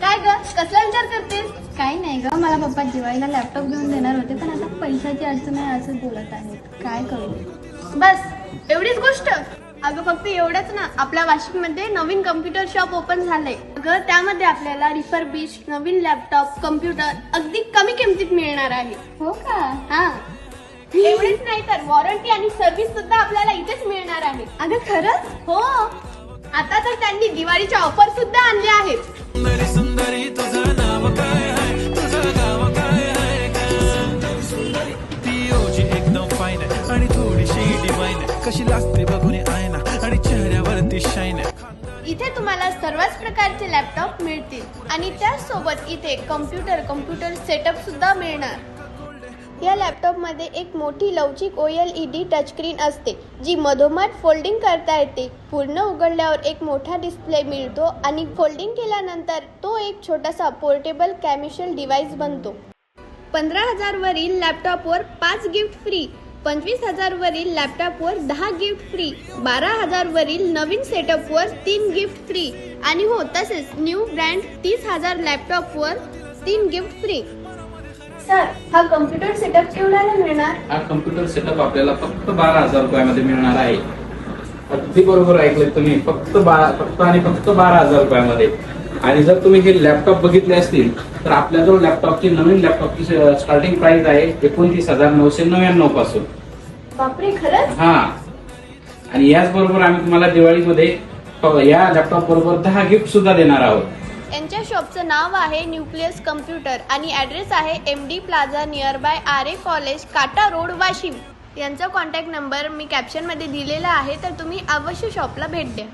काय ग, कसला विचार करतेस? काही नाही ग, मला पप्पा दिवाळीला लॅपटॉप घेऊन देणार होते, पण आता पैशाची अडचण आहे असं बोलत आहेत. काय करू? बस एवढीच गोष्ट? अगं फक्त एवढंच ना, आपल्या वाशिममध्ये नवीन कम्प्युटर शॉप ओपन झालंय. अगं त्यामध्ये आपल्याला रिफर्बिश नवीन लॅपटॉप कम्प्युटर अगदी कमी किमतीत मिळणार आहे. हो का? हा, एवढेच नाही तर वॉरंटी आणि सर्व्हिस सुद्धा आपल्याला इथेच मिळणार आहे. अगं खरंच? हो, आता तर त्यांनी दिवाळीच्या ऑफर सुद्धा आणल्या आहेत. मेरी सुंदरी तुझं नाव काय आहे, तुझं गाव काय आहे का? सुंदरी पिओची एकदम फाईन आहे आणि थोडीशी डिवाईन आहे, कशी लागते बघून आयना आणि चेहऱ्यावरती शाईन आहे. इथे तुम्हाला सर्वच प्रकारचे लॅपटॉप मिळतील आणि त्याचसोबत इथे कम्प्युटर सेटअप सुद्धा मिळणार. या लॅपटॉपमध्ये एक मोठी लवचिक OLED टचस्क्रीन असते जी मधोमध फोल्डिंग करता येते. पूर्ण उघडल्यावर एक मोठा डिस्प्ले मिळतो आणि फोल्डिंग केल्यानंतर तो एक छोटासा पोर्टेबल कॅमिकल डिव्हाइस बनतो. 15,000 वरील लॅपटॉपवर 5 गिफ्ट फ्री, 25,000 वरील लॅपटॉपवर 10 गिफ्ट फ्री, 12,000 वरील नवीन सेटअपवर 3 गिफ्ट फ्री आणि हो तसेच न्यू ब्रँड 30,000 लॅपटॉपवर 3 गिफ्ट फ्री. सर, हा कम्प्युटर सेटअप केवढ्याला मिळणार? हा कम्प्युटर सेटअप आपल्याला फक्त 12,000 रुपयामध्ये मिळणार आहे. अगदी बरोबर ऐकलं तुम्ही, फक्त 12,000 रुपयामध्ये. आणि जर तुम्ही हे लॅपटॉप बघितले असतील तर आपल्याजवळ लॅपटॉपची नवीन लॅपटॉपची स्टार्टिंग प्राइस आहे 29,999 पासून. बापरे, खरंच? हा, आणि याच बरोबर आम्ही तुम्हाला दिवाळीमध्ये या लॅपटॉप बरोबर 10 गिफ्ट सुद्धा देणार आहोत. यांच्या शॉपचं नाव आहे न्यूक्लियस कम्प्युटर आणि ॲड्रेस आहे MD plaza near by RA college, काटा रोड, वाशिम. यांचा कॉन्टॅक्ट नंबर मी कॅप्शनमध्ये दिलेला आहे, तर तुम्ही अवश्य शॉपला भेट द्या.